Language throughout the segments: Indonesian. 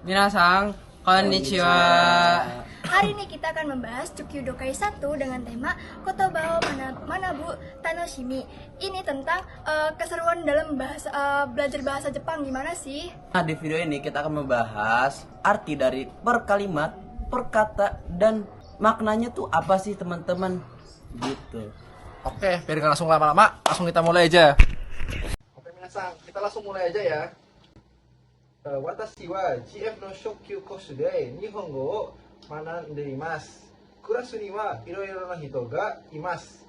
Minasang, konnichiwa. Hari ini kita akan membahas Chukyu-Dokai 1 dengan tema Kotoba o Manabu Tanoshimi. Ini tentang keseruan dalam belajar bahasa Jepang, gimana sih? Nah, di video ini kita akan membahas arti dari per kalimat, per kata, dan maknanya tuh apa sih teman-teman? Gitu. Oke, biar nggak langsung lama-lama, langsung kita mulai aja. Oke, minasang, kita langsung mulai aja ya. Watashi wa GF no Shokyu kosu de Nihongo o manande imasu. Kurasu ni wa iroiro na hito ga imasu.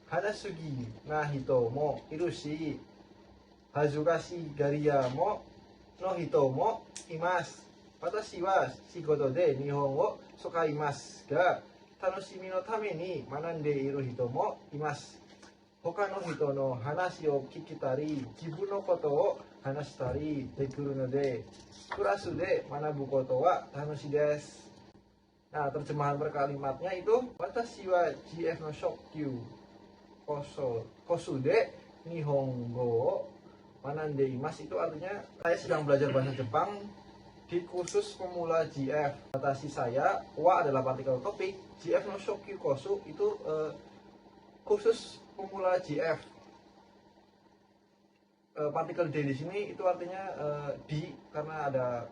Hanasugi na hito mo iru shi, hazugashi gariya mo no hito mo imasu. Watashi wa shigoto de Nihongo o sokaimasu ga, tanoshimi no tame ni manande iru hito mo imasu. Hoka no hito no hanashi o kikitari, jibun no koto o hanashitari dekuru no de, kurasu de manabu koto wa tanoshi desu. Nah, terjemahan per kalimatnya itu watashi wa GF no Shokyu kosu de Nihongo o manande imasu, itu artinya saya sedang belajar bahasa Jepang di kursus pemula GF. Watashi saya, wa adalah partikel topik, GF no Shokyu kosu itu khusus pemula GF. Partikel D di sini itu artinya di, karena ada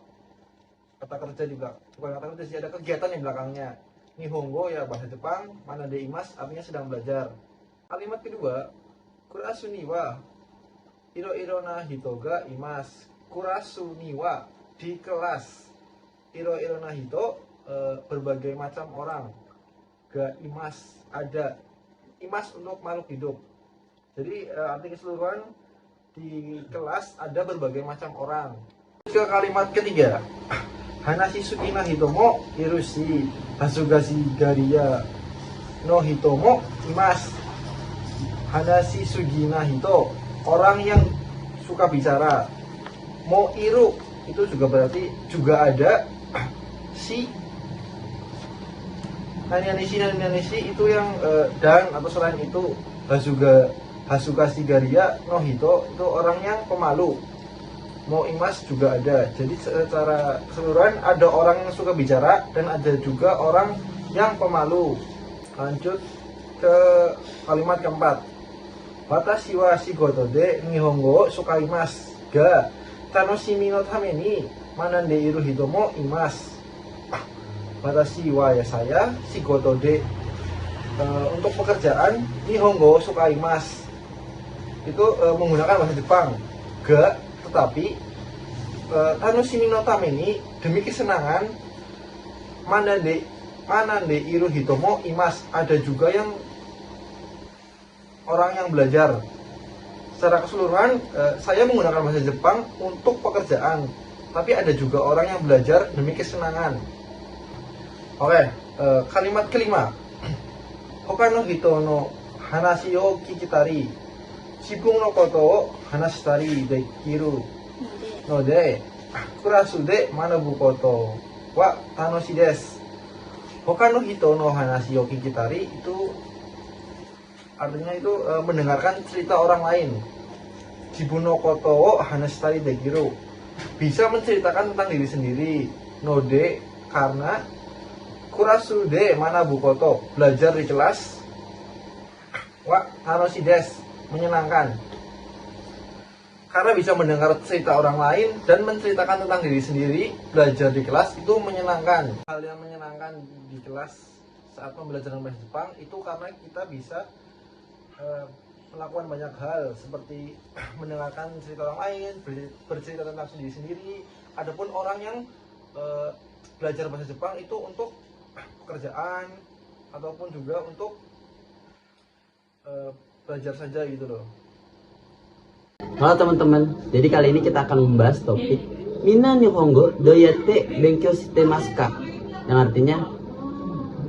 kata kerja di belakang, bukan kata kerja sih, ada kegiatan di belakangnya. Nihongo ya bahasa Jepang, manande imasu artinya sedang belajar. Kalimat kedua, kurasu ni wa iro-iro na hito ga imasu. Kurasu ni wa di kelas, iro-iro na hito berbagai macam orang, ga imasu ada, imas untuk makhluk hidup. Jadi arti keseluruhan di kelas ada berbagai macam orang. Ke kalimat ketiga, hanashi sugi na hitomo irushi, hasugashi gariya no hitomo imas. Hanashi sugi na hito, orang yang suka bicara. Mo iru itu juga berarti juga ada. Si Nanianishi itu yang dan atau selain itu. Hasugashi gariya no hito itu orang yang pemalu. Mo imas juga ada. Jadi secara keseluruhan ada orang yang suka bicara dan ada juga orang yang pemalu. Lanjut ke kalimat keempat, watashi wa shigoto de Nihongo o sukaimasu ga tanoshimi no tame ni manande iru hito mo imasu. Watashi wa ya saya, shigoto de untuk pekerjaan, Nihongo sukaimasu itu menggunakan bahasa Jepang. Ga tetapi tanoshimi no tame ni demi kesenangan, manande iru hitomo imasu ada juga yang orang yang belajar. Secara keseluruhan saya menggunakan bahasa Jepang untuk pekerjaan, tapi ada juga orang yang belajar demi kesenangan. Oke, kalimat kelima, hoka no hito no hanashi o kikitari, jibun no koto o hanashitari dekiru no de, kurasu de manabu koto wa tanoshi desu. Hoka no hito no hanashi o kikitari itu artinya itu mendengarkan cerita orang lain. Jibun no koto o hanashitari dekiru, bisa menceritakan tentang diri sendiri. No de karena, kurasu de manabu koto belajar di kelas, wa tanoshi desu menyenangkan karena bisa mendengar cerita orang lain dan menceritakan tentang diri sendiri. Belajar di kelas itu menyenangkan. Hal yang menyenangkan di kelas saat pembelajaran bahasa Jepang itu karena kita bisa melakukan banyak hal seperti mendengarkan cerita orang lain, bercerita tentang diri sendiri. Adapun orang yang belajar bahasa Jepang itu untuk pekerjaan ataupun juga untuk belajar saja gitu loh. Halo teman-teman, jadi kali ini kita akan membahas topik Minna Nihongo doyatte benkyou shite masu ka, yang artinya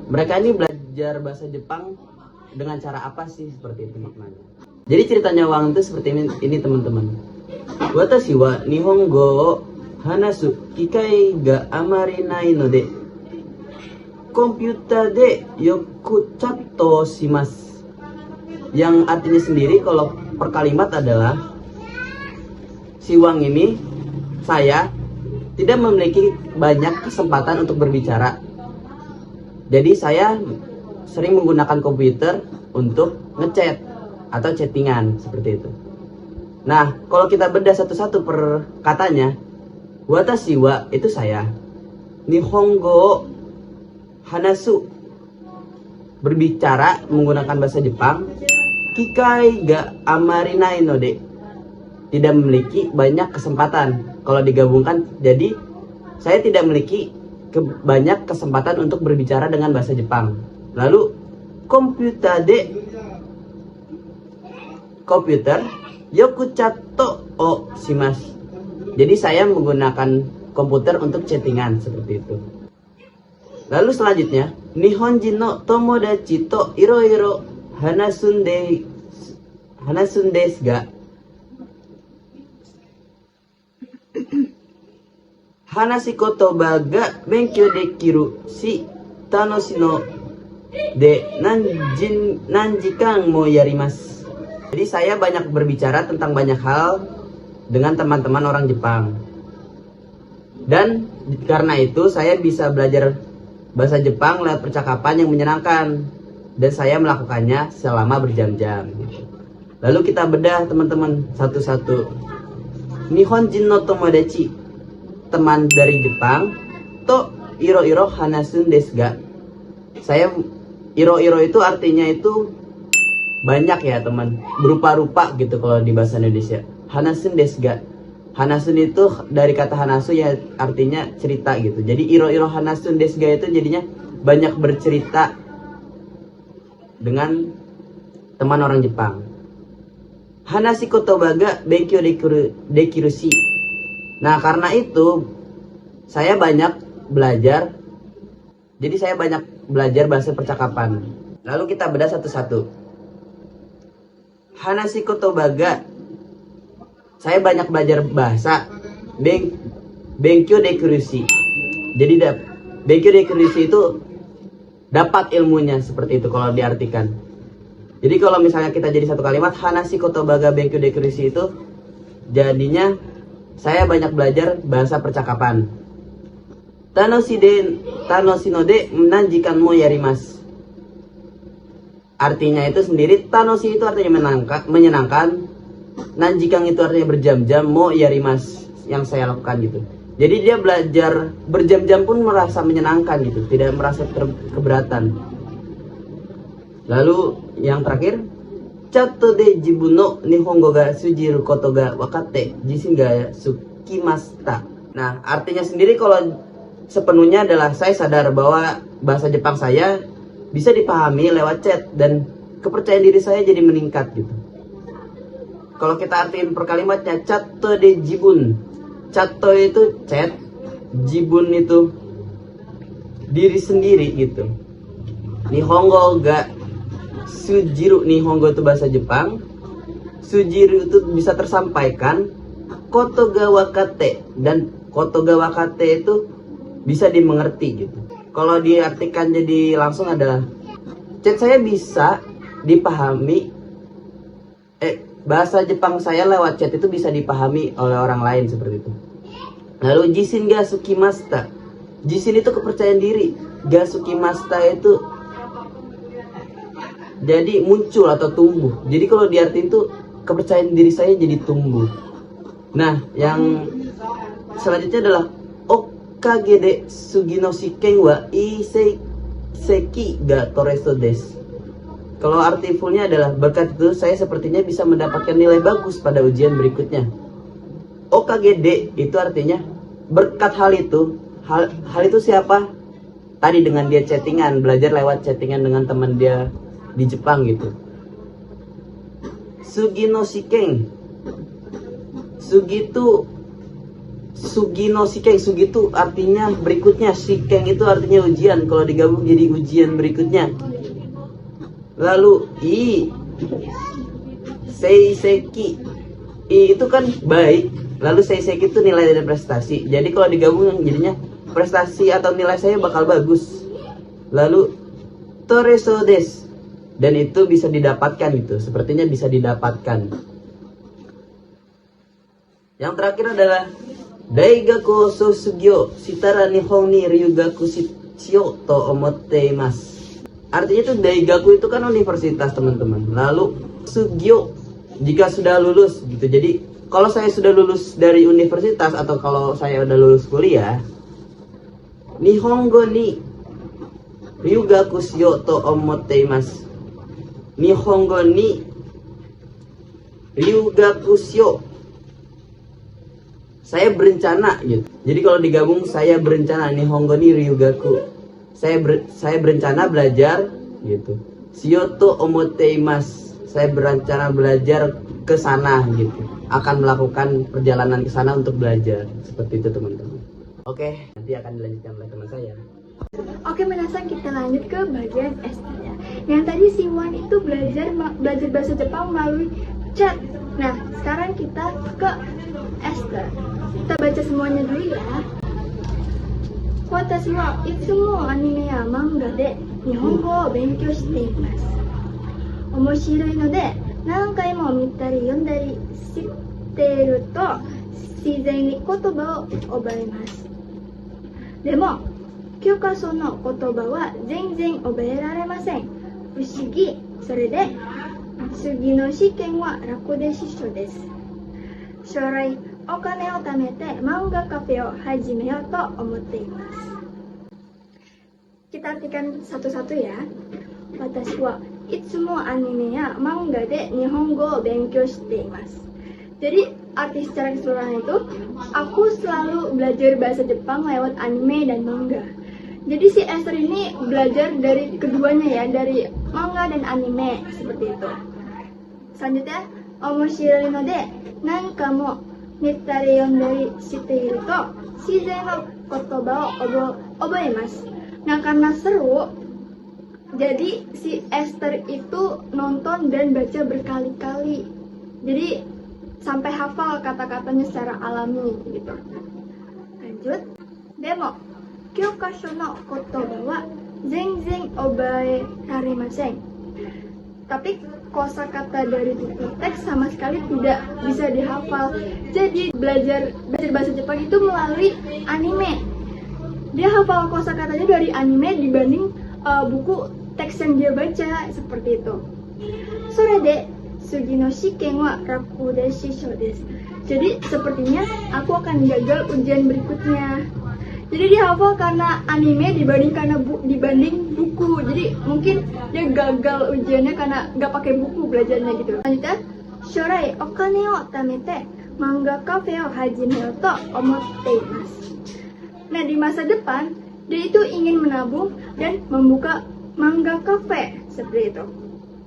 mereka ini belajar bahasa Jepang dengan cara apa sih, seperti itu maknanya. Jadi ceritanya Wang itu seperti ini teman-teman. Watashi wa Nihongo o hanasu kikai ga amari nai no de komputer de yoku chatto shimasu. Yang artinya sendiri kalau per kalimat adalah si Wang ini, saya tidak memiliki banyak kesempatan untuk berbicara. Jadi saya sering menggunakan komputer untuk ngechat atau chattingan seperti itu. Nah, kalau kita bedah satu-satu per katanya, watashi wa itu saya, nihongo hanasu berbicara menggunakan bahasa Jepang, kikai ga amari nai no de tidak memiliki banyak kesempatan. Kalau digabungkan jadi saya tidak memiliki banyak kesempatan untuk berbicara dengan bahasa Jepang. Lalu komputer yoku chatto o shimasu. Jadi saya menggunakan komputer untuk chattingan seperti itu. Lalu selanjutnya, Nihonjin no tomodachi to iro-iro hanasun desu ga hanashi kotoba ga benkyou dekiru shi tanoshi no de nanjikan mo yarimasu. Jadi saya banyak berbicara tentang banyak hal dengan teman-teman orang Jepang. Dan karena itu saya bisa belajar bahasa Jepang lewat percakapan yang menyenangkan. Dan saya melakukannya selama berjam-jam. Lalu kita bedah teman-teman satu-satu. Nihonjin no tomodachi, teman dari Jepang, to iro-iro hanasun desu ga. Saya iro-iro itu artinya itu banyak ya teman, berupa-rupa gitu kalau di bahasa Indonesia. Hanasun desu ga. Hanasun itu dari kata hanasu ya artinya cerita gitu. Jadi iro-iro hanasun desu ga itu jadinya banyak bercerita dengan teman orang Jepang. Hanashi kotoba ga benkyou dekiru shi. Nah, karena itu saya banyak belajar. Jadi saya banyak belajar bahasa percakapan. Lalu kita bedah satu-satu. Hanashi kotoba ga, saya banyak belajar bahasa. Benkyou dekiru shi. Jadi benkyou dekiru shi itu dapat ilmunya, seperti itu kalau diartikan. Jadi kalau misalnya kita jadi satu kalimat, hanashi kotoba ga benkyou dekiru shi itu jadinya saya banyak belajar bahasa percakapan. Tanoshi no de nanjikan mo yarimasu. Artinya itu sendiri, tanoshi itu artinya menyenangkan, nanjikan itu artinya berjam-jam, mo yarimasu yang saya lakukan gitu. Jadi dia belajar berjam-jam pun merasa menyenangkan gitu, tidak merasa keberatan. Lalu yang terakhir, chatto de jibun no nihongo ga sujiru koto ga wakatte jisin ga sukimashita. Nah, artinya sendiri kalau sepenuhnya adalah saya sadar bahwa bahasa Jepang saya bisa dipahami lewat chat dan kepercayaan diri saya jadi meningkat gitu. Kalau kita artiin per kalimatnya, chatto de jibun. Chatto itu chat, jibun itu diri sendiri gitu. Nihongo ga sujiru, nihongo itu bahasa Jepang. Sujiru itu bisa tersampaikan. Koto ga wakate, dan koto ga wakate itu bisa dimengerti gitu. Kalau diartikan jadi langsung adalah chat saya bisa dipahami, bahasa Jepang saya lewat chat itu bisa dipahami oleh orang lain seperti itu. Lalu jisin ga sukimashita. Jisin itu kepercayaan diri. Ga sukimashita itu jadi muncul atau tumbuh. Jadi kalau diartiin tuh kepercayaan diri saya jadi tumbuh. Nah, yang selanjutnya adalah okage de sugi no shiken wa seki ga toreso desu. Kalau arti fullnya adalah berkat itu saya sepertinya bisa mendapatkan nilai bagus pada ujian berikutnya. Okage de itu artinya berkat hal itu. Hal itu siapa? Tadi dengan dia chattingan, belajar lewat chattingan dengan teman dia di Jepang gitu. Sugi no shiken. Sugi no shiken. Sugi itu artinya berikutnya. Shiken itu artinya ujian. Kalau digabung jadi ujian berikutnya. Lalu seiseki. Itu kan baik. Lalu seiseki itu nilai dari prestasi. Jadi kalau digabung jadinya prestasi atau nilai saya bakal bagus. Lalu toreso desu. Dan itu bisa didapatkan gitu. Sepertinya bisa didapatkan. Yang terakhir adalah Daigaku Sosugyo Shitara Nihon ni Ryugaku Shio to omotte imasu. Artinya tuh Daigaku itu kan universitas teman-teman. Lalu Sugyo jika sudah lulus gitu. Jadi kalau saya sudah lulus dari universitas atau kalau saya udah lulus kuliah, Nihongo ni Ryugaku shio to omotte imasu. Nihongo ni Ryugaku shio. Saya berencana gitu. Jadi kalau digabung saya berencana Nihongo ni Ryugaku. Saya berencana belajar gitu. Shio to omotte imasu. Saya berencana belajar ke sana gitu. Akan melakukan perjalanan ke sana untuk belajar. Seperti itu teman-teman. Oke, nanti akan dilanjutkan oleh teman saya. Oke, menasang kita lanjut ke bagian Esther ya. Yang tadi si Wan itu belajar bahasa Jepang melalui chat. Nah, sekarang kita ke Esther. Kita baca semuanya dulu ya. Watashi wa itsumo anime ya manga de nihongo o benkyou shite imasu. Omoshiroi no de nankai mo mittari yondari shitteru to shizen ni kotoba o obaemasu. Demo 教科書の言葉は全然覚えられません。不思議。それで次の試験は楽でしょです。将来お金を貯めて漫画カフェを始めようと思っています。Kita artikan satu-satu ya. Watashi wa itsumo anime ya manga de nihongo o benkyou shite imasu. Jadi arti secara keseluruhan itu, aku selalu belajar bahasa Jepang lewat anime dan manga. Jadi si Esther ini belajar dari keduanya ya, dari manga dan anime seperti itu. Selanjutnya, omoshiroi no de nanka mo mittari yondari shiteiru to shizen no kotoba o oboemasu. Nah, karena seru, jadi si Esther itu nonton dan baca berkali-kali. Jadi sampai hafal kata-katanya secara alami gitu. Lanjut. Demo 教科書の言葉は全然覚えられません. Tapi kosakata dari buku teks sama sekali tidak bisa dihafal. Jadi belajar bahasa Jepang itu melalui anime. Dia hafal kosakatanya dari anime dibanding buku teks yang dia baca seperti itu. Sorede sugi no shiken wa raku de shisho desu. Jadi sepertinya aku akan gagal ujian berikutnya. Jadi dia hafal karena anime dibanding buku. Jadi mungkin dia gagal ujiannya karena nggak pakai buku belajarnya gitu. Lanjutnya, shorai okane o tamete manga cafe o hajimeo to omotte imasu. Nah, di masa depan dia itu ingin menabung dan membuka manga cafe seperti itu.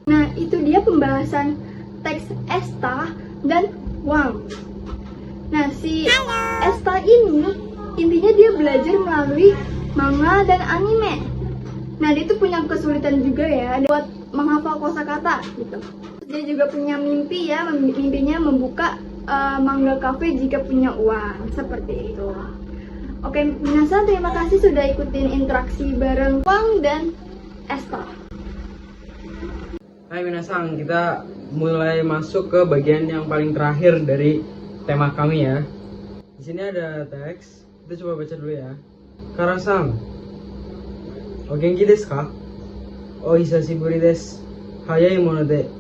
Nah, itu dia pembahasan teks Esta dan Wang. Nah, si Esta ini intinya dia belajar melalui manga dan anime. Nah, dia tuh punya kesulitan juga ya buat menghafal kosakata gitu. Dia juga punya mimpi ya, mimpinya membuka manga cafe jika punya uang, seperti itu. Oke, minasan terima kasih sudah ikutin interaksi bareng Wang dan Esta. Hai minasan, kita mulai masuk ke bagian yang paling terakhir dari tema kami ya. Di sini ada teks. Kita coba baca dulu ya. Kara-san, o genki desu ka? O hisashiburi desu. Hayai mono de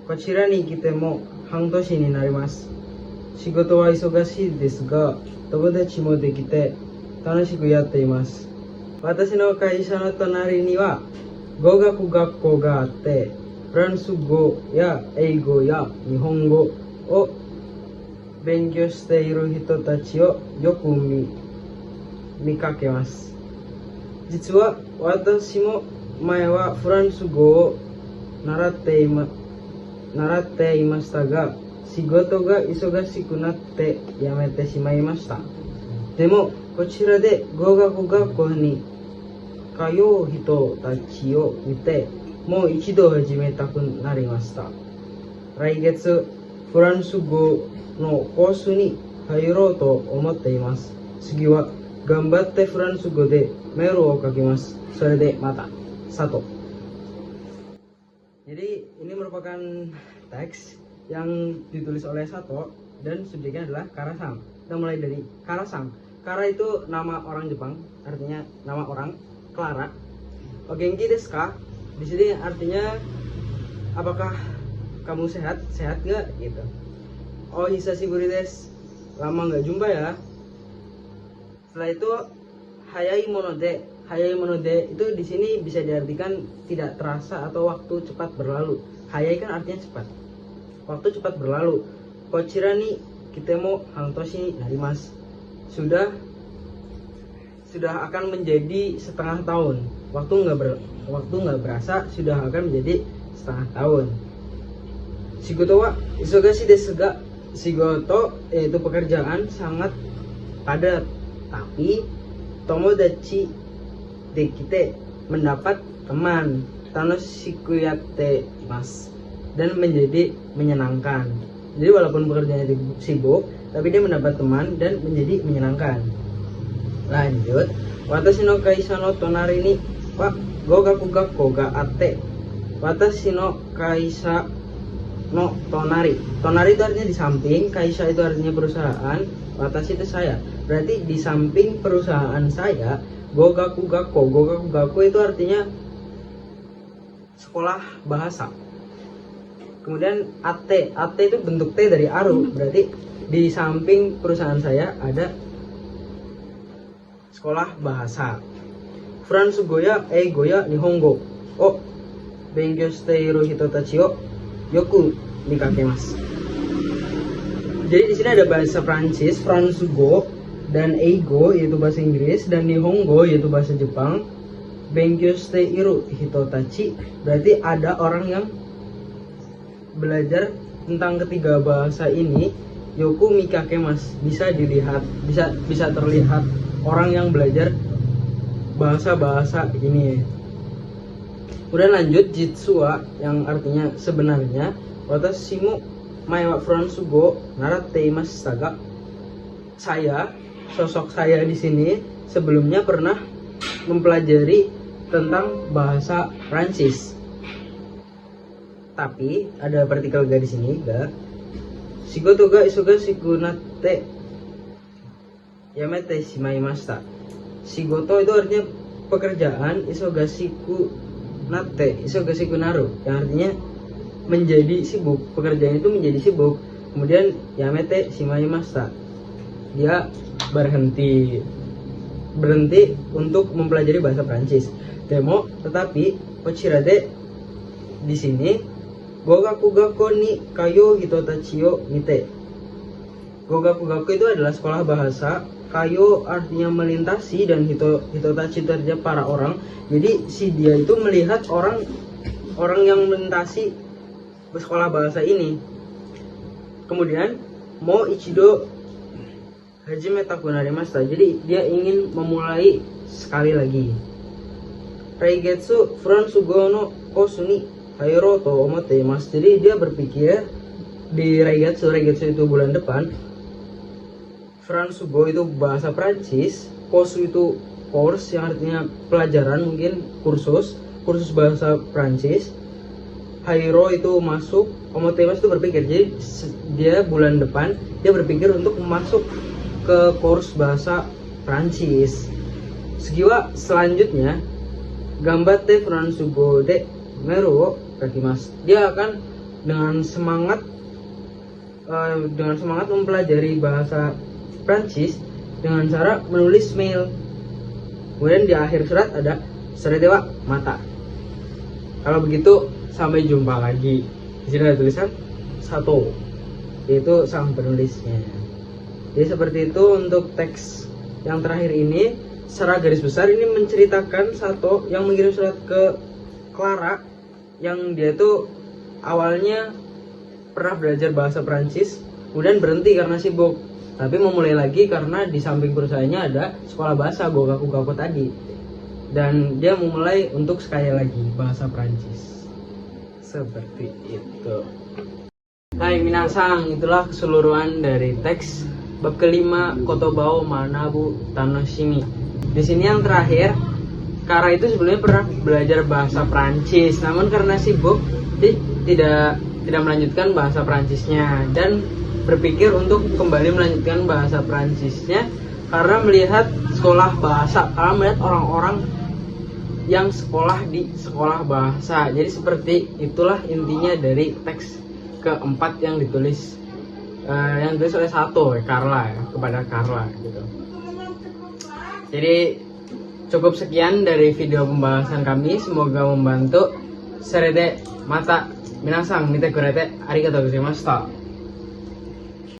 kochira ni kite mo hantoshi ni narimasu. Shigoto wa isogashii desu ga, tomodachi mo dekite tanoshiku yatte imasu. Watashi no kaisha no tonari ni wa gogaku gakkou ga atte, Fransu go ya eigo ya Nihongo o 勉強している人たちをよく見かけます。実は私も前はフランス語を習っていましたが、仕事が忙しくなってやめてしまいました。でもこちらで語学学校に通う人たちを見て、もう一度始めたくなりました。来月フランス語のコースに入ろうと思っています。次は頑張ってフランス語でメールを書きます。それでまた。Sato. Jadi ini merupakan teks yang ditulis oleh Sato dan subjeknya adalah Kara-san. Kita mulai dari Karasang. Kara itu nama orang Jepang, artinya nama orang. Clara. Ogenki desu ka? Di sini artinya apakah kamu sehat? Sehat nggak? Gitu. Oh hisashiburi desu. Lama nggak jumpa ya. Setelah itu hayai monode. Hayai monode itu di sini bisa diartikan tidak terasa atau waktu cepat berlalu. Hayai kan artinya cepat. Waktu cepat berlalu. Kochira ni kitemo hantoshi narimasu. Sudah akan menjadi setengah tahun. Waktu nggak berasa sudah akan menjadi setengah tahun. Shigoto wa isogashi desu ga. Shigoto yaitu pekerjaan sangat padat. Tapi tomodachi dekite mendapat teman. Tanoshiku yatte imasu. Dan menjadi menyenangkan. Jadi walaupun pekerjaannya sibuk, tapi dia mendapat teman dan menjadi menyenangkan. Lanjut, watashi no kaisa no tonari ni wa gogaku gakko ga atte. Watashi no kaisa no tonari. Tonari itu artinya di samping, kaisa itu artinya perusahaan, watashi itu saya. Berarti di samping perusahaan saya, gogaku gakko. Gogaku gakko itu artinya sekolah bahasa. Kemudian ate itu bentuk T dari aru, berarti di samping perusahaan saya ada sekolah bahasa. Fransu goya goya nihongo o benkyou shiteiru hito tachi o yoku mikakemasu. Jadi di sini ada bahasa Prancis, Fransugo dan eigo yaitu bahasa Inggris dan nihongo yaitu bahasa Jepang. Benkyou shiteiru hito tachi berarti ada orang yang belajar tentang ketiga bahasa ini. Yoku mikakemas bisa dilihat, bisa terlihat orang yang belajar bahasa-bahasa ini. Kemudian lanjut jitsua yang artinya sebenarnya watashi mo mae wa fransugo naratte imashita ga. Sosok saya di sini sebelumnya pernah mempelajari tentang bahasa Prancis. Tapi ada partikel ga di sini, ga. Shigoto ga isogashiku natte yamete shimaimashita. Shigoto itu artinya pekerjaan, isogashiku natte, isogashiku naru, yang artinya menjadi sibuk. Pekerjaan itu menjadi sibuk. Kemudian yamete shimaimashita. Dia berhenti untuk mempelajari bahasa Prancis. Tetapi kochira de di sini Gogaku gakko ni kayo hitotachi o mite. Gogaku gakko itu adalah sekolah bahasa. Kayo artinya melintasi dan hitotachi itu artinya para orang. Jadi si dia itu melihat orang yang melintasi sekolah bahasa ini. Kemudian mo ichido hajimetaku narimashita. Jadi dia ingin memulai sekali lagi. Reigetsu fransugo no kosu ni Hairo to omote mas. Jadi dia berpikir di Reigatsu itu bulan depan. Fransugo itu bahasa Prancis, Kosu itu course yang artinya pelajaran, mungkin kursus bahasa Prancis. Hairo itu masuk, omote mas itu berpikir. Jadi dia bulan depan dia berpikir untuk masuk ke course bahasa Prancis. Segiwa selanjutnya Gambatte fransugo de meru kakimas. Dia akan dengan semangat mempelajari bahasa Prancis dengan cara menulis mail. Kemudian di akhir surat ada Saredewa mata. Kalau begitu sampai jumpa lagi. Di sini ada tulisan Sato, yaitu sang penulisnya. Jadi seperti itu untuk teks yang terakhir ini. Secara garis besar ini menceritakan Sato yang mengirim surat ke Clara yang dia tuh awalnya pernah belajar bahasa Prancis, kemudian berhenti karena sibuk, tapi memulai lagi karena di samping perusahaannya ada sekolah bahasa Gogaku Gakko tadi, dan dia memulai untuk sekali lagi bahasa Prancis. Seperti itu. Hai minasang, itulah keseluruhan dari teks bab kelima Kotobao Manabu Tanoshimi. Di sini yang terakhir, Kara itu sebelumnya pernah belajar bahasa Prancis, namun karena sibuk dia tidak melanjutkan bahasa Prancisnya, dan berpikir untuk kembali melanjutkan bahasa Prancisnya karena melihat sekolah bahasa, karena melihat orang-orang yang sekolah di sekolah bahasa. Jadi seperti itulah intinya dari teks keempat yang ditulis oleh Sato, Carla ya, kepada Carla gitu. Jadi cukup sekian dari video pembahasan kami, semoga membantu. Serete mata minasang nite kurete arigatou gozaimashita.